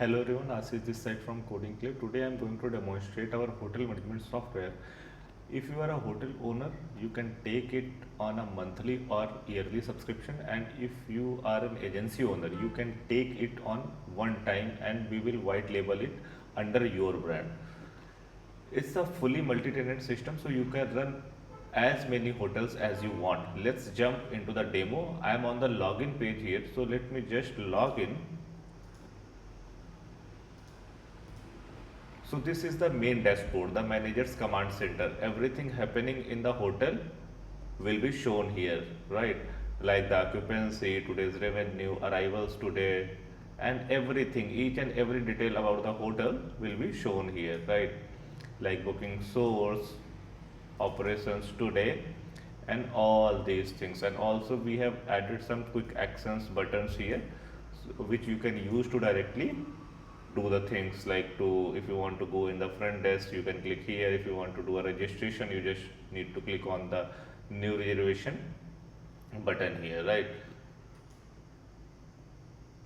Hello everyone, Ashish this side from CodingClave. Today I am going to demonstrate our hotel management software. If you are a hotel owner, you can take it on a monthly or yearly subscription, and if you are an agency owner, you can take it on one time and we will white label it under your brand. It's a fully multi-tenant system, so you can run as many hotels as you want. Let's jump into the demo. I am on the login page here, so let me just log in. So this is the main dashboard, the manager's command center. Everything happening in the hotel will be shown here, right? Like the occupancy, today's revenue, arrivals today, and everything, each and every detail about the hotel will be shown here, right? Like booking source, operations today, and all these things. And also we have added some quick actions buttons here, which you can use to directly do the things, like to, if you want to go in the front desk, you can click here. If you want to do a registration, you just need to click on the new reservation button here, right?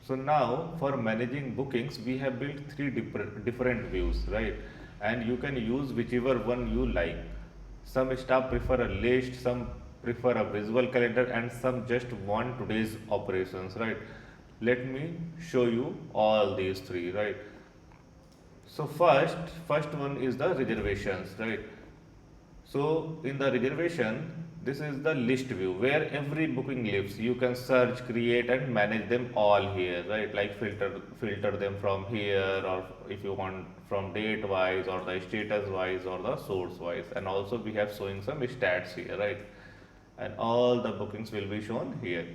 So now for managing bookings, we have built three different views, right? And you can use whichever one you like. Some staff prefer a list, some prefer a visual calendar, and some just want today's operations, right? Let me show you all these three, right? So first one is the reservations, right? So in the reservation, this is the list view where every booking lives. You can search, create, and manage them all here, right? Like filter them from here, or if you want from date wise, or the status wise, or the source wise. And also we have showing some stats here, right? And all the bookings will be shown here.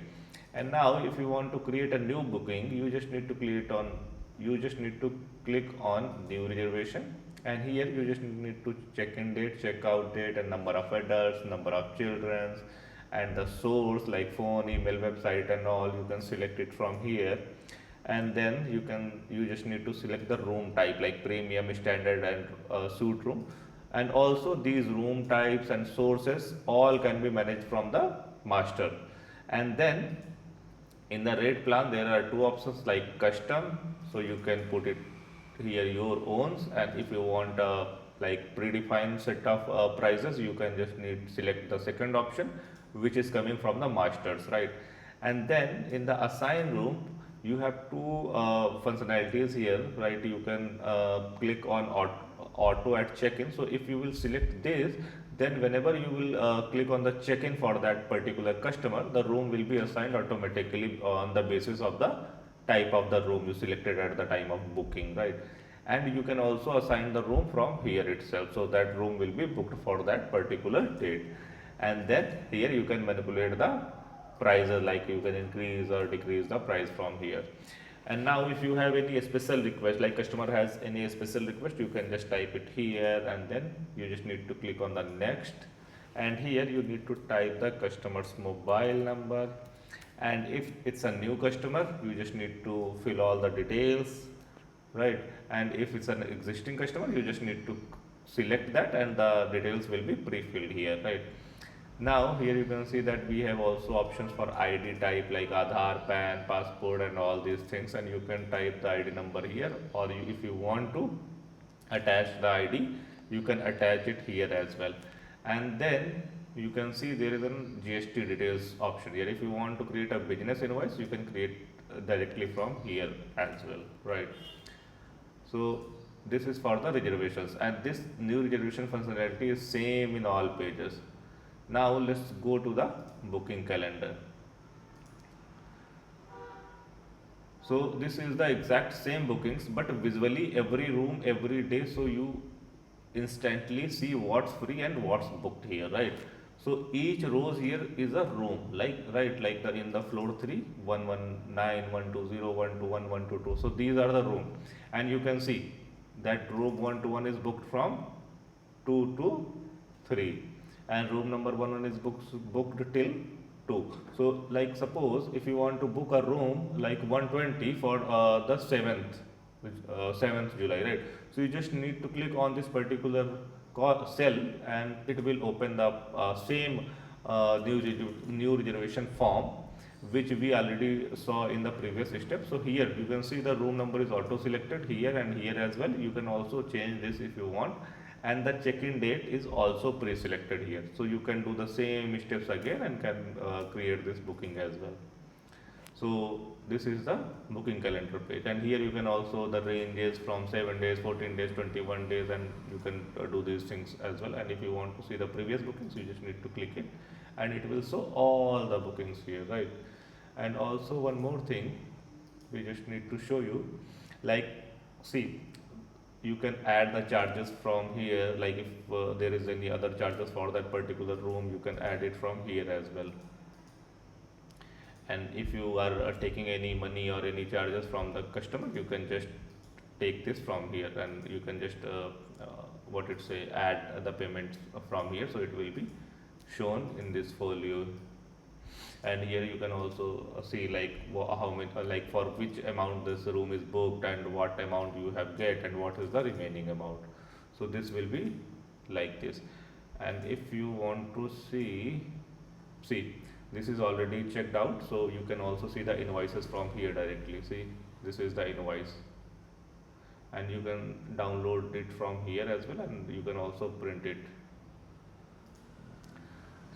And now if you want to create a new booking, you just need to click on new reservation, and here you just need to check in date, check out date, and number of adults, number of children, and the source like phone, email, website, and all. You can select it from here, and then you just need to select the room type like premium, standard, and suite room. And also these room types and sources all can be managed from the master. And then in the rate plan there are two options like custom, so you can put it here your own, and if you want like predefined set of prices, you can just need select the second option, which is coming from the masters, right? And then in the assign room, you have two functionalities here, right? You can click on auto at check-in. So if you will select this, then whenever you will click on the check-in for that particular customer, the room will be assigned automatically on the basis of the type of the room you selected at the time of booking, right? And you can also assign the room from here itself, so that room will be booked for that particular date. And then here you can manipulate the prices, like you can increase or decrease the price from here. And now if you have any special request, like customer has any special request, you can just type it here, and then you just need to click on the next, and here you need to type the customer's mobile number. And if it's a new customer, you just need to fill all the details, right? And if it's an existing customer, you just need to select that, and the details will be pre-filled here, right? Now here you can see that we have also options for ID type like Aadhaar, PAN, passport, and all these things, and you can type the ID number here, or if you want to attach the ID, you can attach it here as well. And then you can see there is a GST details option here. If you want to create a business invoice, you can create directly from here as well, right? So this is for the reservations, and this new reservation functionality is same in all pages. Now let's go to the booking calendar. So this is the exact same bookings, but visually every room every day, so you instantly see what's free and what's booked here, right? So each rows here is a room, like, right, like the in the floor 3, 119, 120, 121, 122. So these are the room, and you can see that room 121 is booked from 2 to 3, and room number 11 is booked till 2. So like suppose if you want to book a room like 120 for the 7th, 7th July, right? So you just need to click on this particular cell, and it will open the same new reservation form, which we already saw in the previous step. So here you can see the room number is auto selected here and here as well. You can also change this if you want, and the check-in date is also pre-selected here. So you can do the same steps again and can create this booking as well. So this is the booking calendar page, and here you can also the range is from 7 days, 14 days, 21 days, and you can do these things as well. And if you want to see the previous bookings, you just need to click it and it will show all the bookings here, right? And also one more thing we just need to show you, like, see, you can add the charges from here, like if there is any other charges for that particular room, you can add it from here as well. And if you are taking any money or any charges from the customer, you can just take this from here and you can just what it say, add the payments from here, so it will be shown in this folio. And here you can also see like how many, like for which amount this room is booked and what amount you have get and what is the remaining amount. So this will be like this. And if you want to see this is already checked out, so you can also see the invoices from here directly. See, this is the invoice and you can download it from here as well, and you can also print it.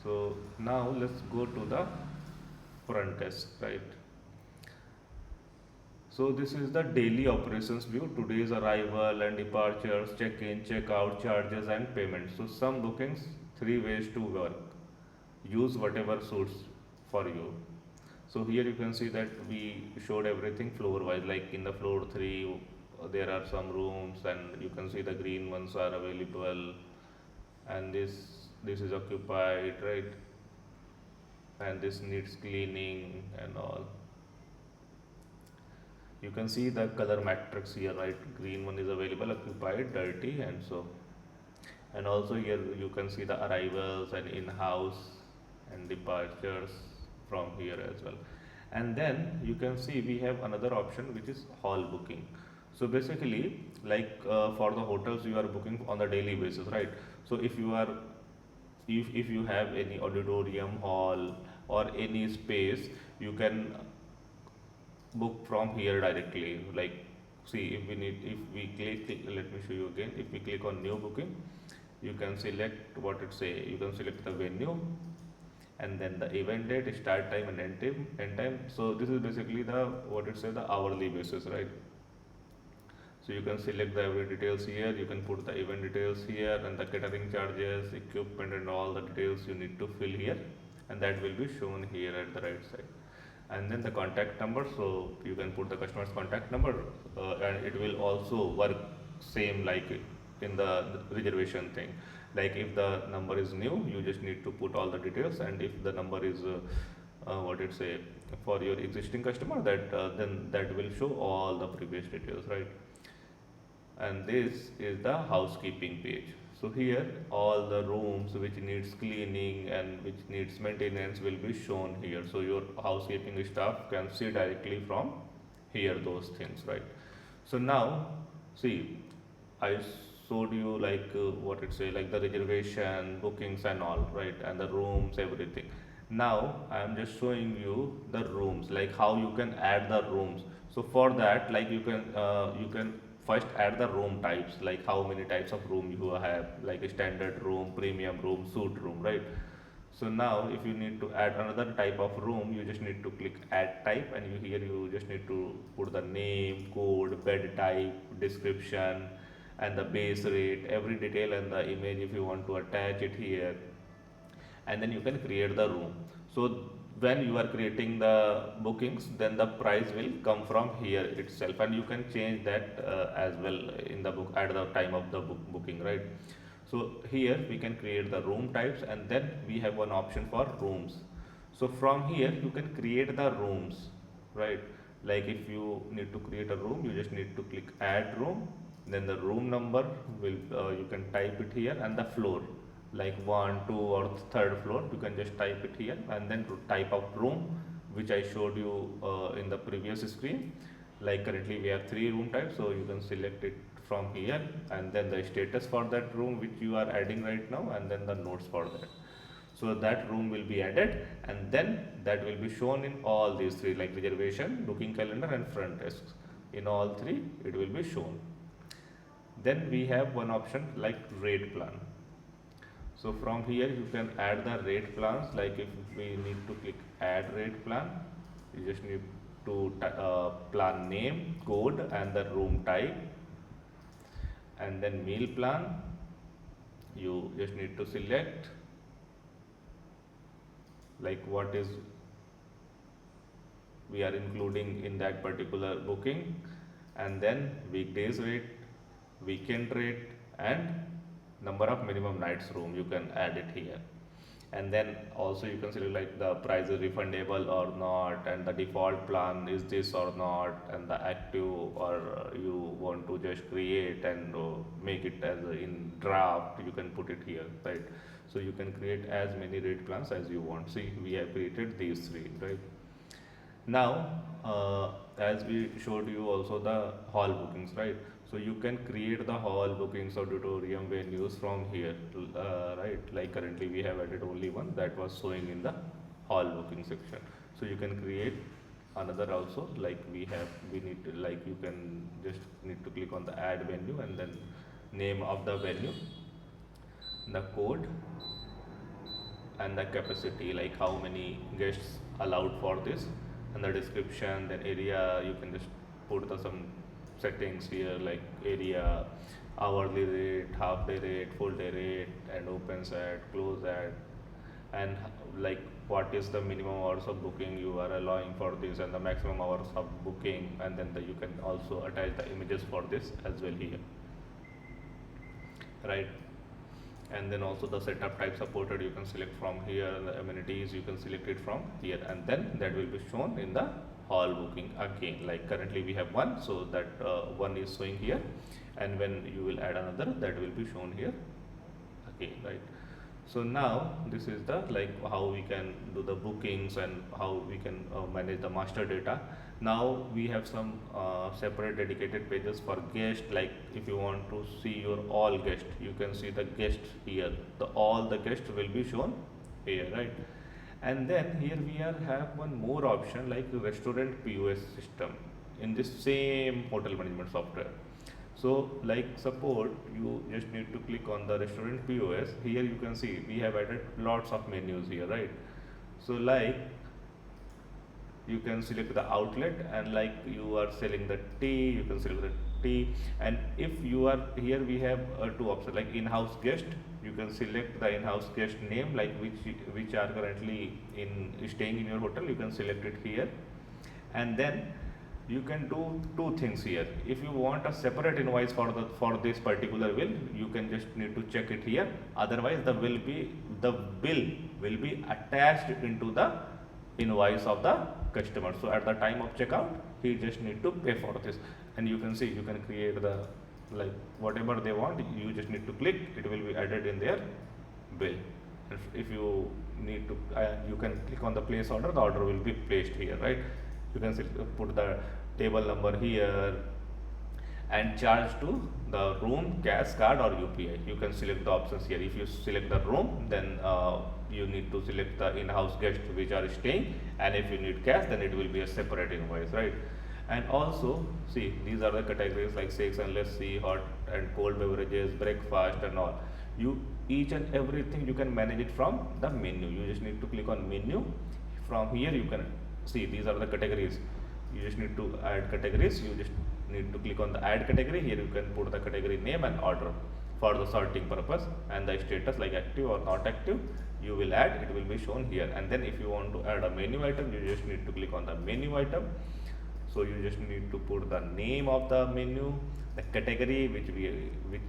So now let's go to the front desk, right? So this is the daily operations view, today's arrival and departures, check-in, check-out, charges and payments. So some bookings, 3 ways to work. Use whatever suits for you. So here you can see that we showed everything floor wise, like in the floor 3 there are some rooms and you can see the green ones are available, and this is occupied, right? And this needs cleaning and all. You can see the color matrix here, right? Green one is available, occupied, dirty, and so. And also here you can see the arrivals and in-house and departures from here as well. And then you can see we have another option which is hall booking. So basically, like for the hotels you are booking on the daily basis, right? So if you are if you have any auditorium, hall or any space, you can book from here directly. Like, see, if we click, let me show you again. If we click on new booking, you can select what it say. You can select the venue and then the event date, start time and end time. So this is basically the what it say, the hourly basis, right? So you can select the every details here, you can put the event details here, and the catering charges, equipment and all the details you need to fill here, and that will be shown here at the right side. And then the contact number, so you can put the customer's contact number and it will also work same like in the reservation thing. Like if the number is new, you just need to put all the details, and if the number is what it say, for your existing customer, that then that will show all the previous details, right? And this is the housekeeping page. So here all the rooms which needs cleaning and which needs maintenance will be shown here. So your housekeeping staff can see directly from here those things, right? So now see, I showed you like what it say, like the reservation, bookings and all, right? And the rooms, everything. Now I am just showing you the rooms, like how you can add the rooms. So for that, like you can first add the room types, like how many types of room you have, like a standard room, premium room, suite room, right? So now if you need to add another type of room, you just need to click add type, and here you just need to put the name, code, bed type, description and the base rate, every detail and the image if you want to attach it here, and then you can create the room. So when you are creating the bookings, then the price will come from here itself, and you can change that as well in the book at the time of the booking, right? So here we can create the room types, and then we have one option for rooms. So from here you can create the rooms, right? Like if you need to create a room, you just need to click add room, then the room number will you can type it here, and the floor, like 1, 2 or third floor, you can just type it here, and then type of room which I showed you in the previous screen. Like currently we have 3 room types, so you can select it from here, and then the status for that room which you are adding right now, and then the notes for that. So that room will be added, and then that will be shown in all these three, like reservation, booking calendar and front desks. In all three it will be shown. Then we have one option like rate plan. So from here you can add the rate plans, like if we need to click add rate plan, you just need to plan name, code and the room type. And then meal plan, you just need to select like what is we are including in that particular booking, and then weekdays rate, weekend rate and number of minimum nights room you can add it here. And then also you can select like the price is refundable or not, and the default plan is this or not, and the active, or you want to just create and make it as in draft, you can put it here, right? So you can create as many rate plans as you want. See, we have created these three, right? Now as we showed you also the hall bookings, right? So you can create the hall bookings or auditorium venues from here, right? Like currently we have added only one that was showing in the hall booking section. So you can create another also, like we need to, like you can just need to click on the add venue and then name of the venue, the code and the capacity, like how many guests allowed for this, and the description. Then area, you can just put some settings here like area, hourly rate, half day rate, full day rate, and opens at, close at, and like what is the minimum hours of booking you are allowing for this, and the maximum hours of booking. And then you can also attach the images for this as well here, right? And then also the setup type supported you can select from here, and the amenities you can select it from here, and then that will be shown in the hall booking again. Like currently we have one, so that one is showing here, and when you will add another, that will be shown here again, right? So now this is the like how we can do the bookings and how we can manage the master data. Now we have some separate dedicated pages for guest. Like if you want to see your all guests, you can see the guest here, all the guests will be shown here, right? And then here we have one more option like restaurant POS system in this same hotel management software. So like support, you just need to click on the restaurant POS. Here you can see we have added lots of menus here, right? So like you can select the outlet, and like you are selling the tea, you can select the tea. And if you are here, we have two options like in-house guest. You can select the in-house guest name, like which are currently staying in your hotel, you can select it here. And then you can do two things here. If you want a separate invoice for this particular bill, you can just need to check it here. Otherwise the bill will be attached into the invoice of the customer. So at the time of checkout, he just need to pay for this. And you can see, you can create the like whatever they want, you just need to click, it will be added in their bill. If you need to you can click on the place order, the order will be placed here, right? You can put the table number here and charge to the room, cash, card or UPI. You can select the options here. If you select the room, then you need to select the in-house guests which are staying, and if you need cash, then it will be a separate invoice, right? And also see, these are the categories like shakes and lassi, hot and cold beverages, breakfast and all. Each and everything you can manage it from the menu. You just need to click on menu. From here you can see these are the categories. You just need to add categories. You just need to click on the add category. Here you can put the category name and order for the sorting purpose, and the status like active or not active you will add, it will be shown here. And then if you want to add a menu item, you just need to click on the menu item. So you just need to put the name of the menu, the category which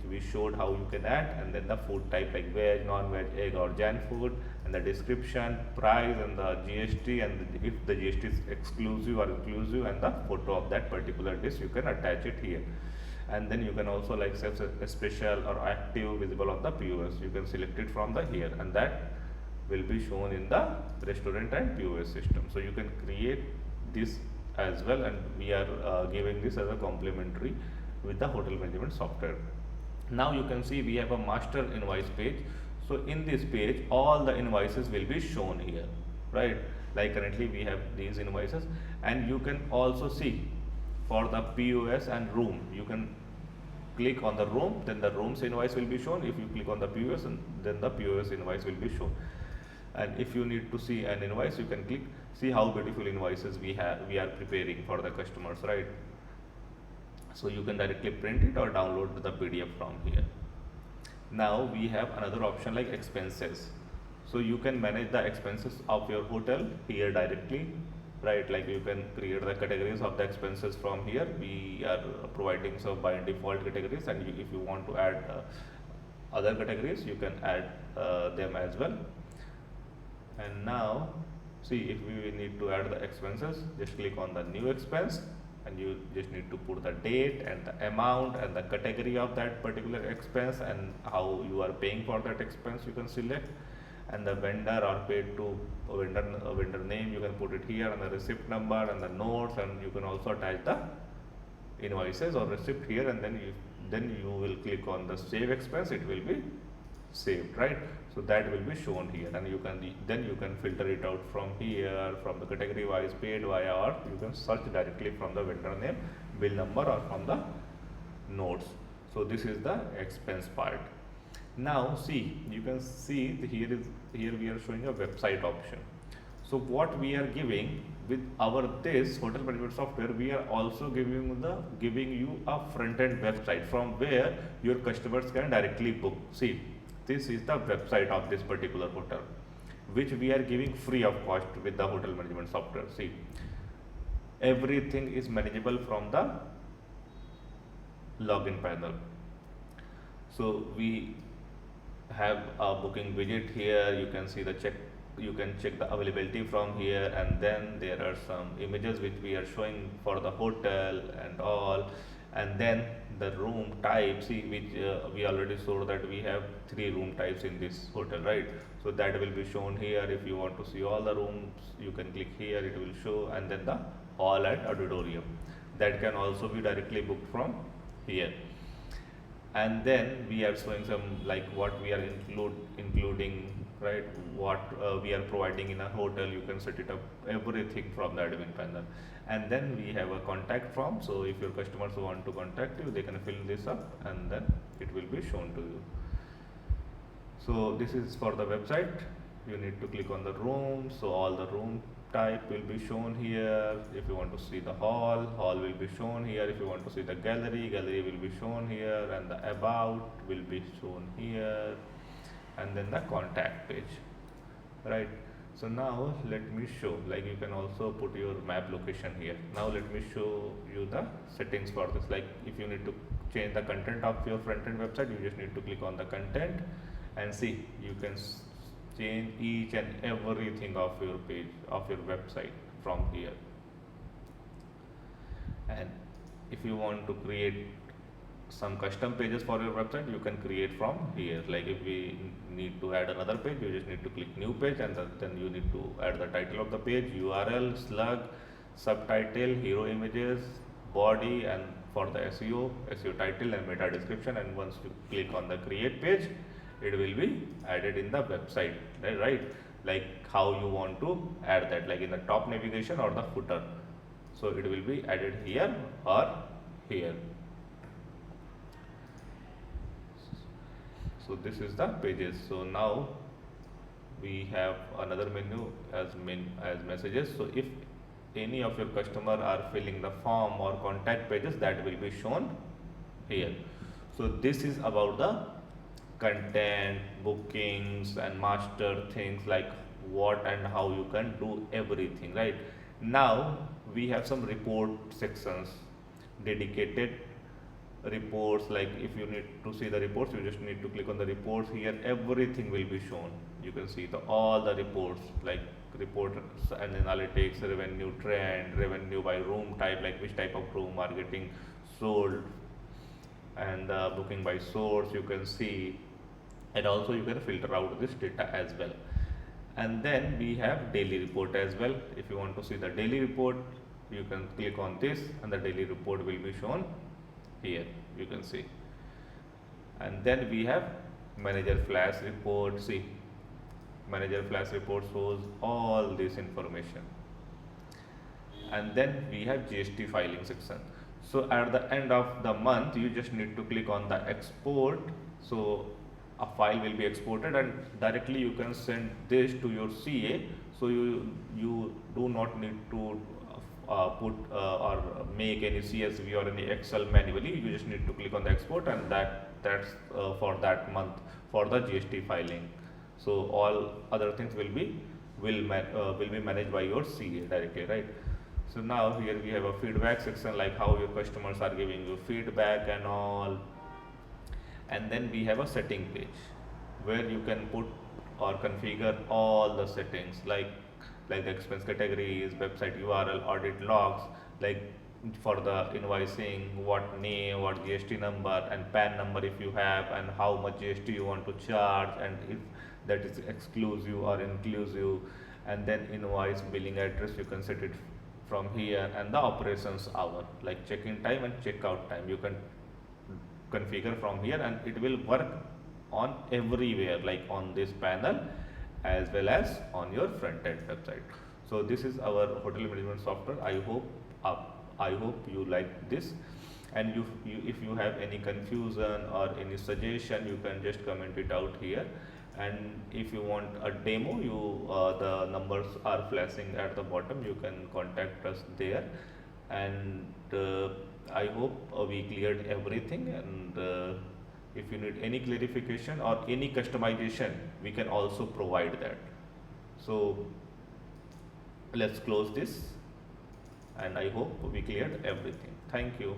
we showed how you can add, and then the food type like veg, non-veg, egg or Jan food, and the description, price and the GST, and if the GST is exclusive or inclusive, and the photo of that particular dish, you can attach it here. And then you can also like set a special or active visible on the POS. You can select it from the here, and that will be shown in the restaurant and POS system. So you can create this as well, and we are giving this as a complementary with the hotel management software. Now you can see we have a master invoice page. So in this page, all the invoices will be shown here, right? Like currently we have these invoices, and you can also see for the POS and room, you can click on the room, then the room's invoice will be shown. If you click on the POS, and then the POS invoice will be shown. And if you need to see an invoice, you can click, see how beautiful invoices we are preparing for the customers, right? So you can directly print it or download the PDF from here. Now we have another option like expenses. So you can manage the expenses of your hotel here directly, right? Like you can create the categories of the expenses from here. We are providing some by default categories, and if you want to add other categories, you can add them as well. And now see, if we need to add the expenses, just click on the new expense, and you just need to put the date and the amount and the category of that particular expense and how you are paying for that expense you can select, and the vendor or paid to vendor name you can put it here, and the receipt number and the notes, and you can also attach the invoices or receipt here, and then you will click on the save expense, it will be saved, right? So that will be shown here, and you can filter it out from here, from the category wise, paid via, or you can search directly from the vendor name, bill number, or from the notes. So this is the expense part. Now see, you can see here we are showing a website option. So what we are giving with our this hotel management software, we are also giving you a front end website from where your customers can directly book. See, this is the website of this particular hotel, which we are giving free of cost with the hotel management software. See, everything is manageable from the login panel. So we have a booking widget here. You can see you can check the availability from here, and then there are some images which we are showing for the hotel and all, and then the room type, see, which we already saw that we have 3 room types in this hotel, right? So that will be shown here. If you want to see all the rooms, you can click here, it will show, and then the hall and auditorium, that can also be directly booked from here. And then we are showing some like what we are including, right? What we are providing in a hotel, you can set it up everything from the admin panel. And then we have a contact form, so if your customers want to contact you, they can fill this up, and then it will be shown to you. So this is for the website. You need to click on the room, so all the room type will be shown here. If you want to see the hall will be shown here. If you want to see the gallery will be shown here, and the about will be shown here, and then the contact page, right? So now let me show, like you can also put your map location here. Now let me show you the settings for this. Like if you need to change the content of your front end website, you just need to click on the content, and see, you can change each and everything of your page, of your website from here. And if you want to create some custom pages for your website, you can create from here. Like if we need to add another page, you just need to click new page, and then you need to add the title of the page, URL, slug, subtitle, hero images, body, and for the SEO title and meta description. And once you click on the create page, it will be added in the website, right? Like how you want to add that, like in the top navigation or the footer. So it will be added here or here. So this is the pages. So now we have another menu as messages. So if any of your customer are filling the form or contact pages, that will be shown here. So this is about the content, bookings, and master things, like what and how you can do everything, right? Now we have some report sections, dedicated reports. Like if you need to see the reports, you just need to click on the reports here, everything will be shown. You can see all the reports, like reports and analytics, revenue trend, revenue by room type, like which type of room are getting sold, and booking by source you can see, and also you can filter out this data as well. And then we have daily report as well. If you want to see the daily report, you can click on this, and the daily report will be shown here, you can see. And then we have manager flash report. See, manager flash report shows all this information. And then we have GST filing section. So at the end of the month, you just need to click on the export. So a file will be exported and directly you can send this to your CA. So you do not need to put or make any CSV or any Excel manually. You just need to click on the export, and that's for that month for the GST filing. So all other things will be managed by your CA directly, right? So now here we have a feedback section, like how your customers are giving you feedback and all. And then we have a setting page where you can put or configure all the settings, like the expense categories, website URL, audit logs, like for the invoicing, what name, what GST number and PAN number if you have, and how much GST you want to charge, and if that is exclusive or inclusive. And then invoice billing address, you can set it from here, and the operations hour, like check-in time and check-out time, you can configure from here, and it will work on everywhere, like on this panel as well as on your front-end website. So this is our hotel management software. I hope you like this, and if you have any confusion or any suggestion, you can just comment it out here. And if you want a demo, the numbers are flashing at the bottom, you can contact us there. And I hope we cleared everything, and if you need any clarification or any customization, we can also provide that. So let's close this, and I hope we cleared everything. Thank you.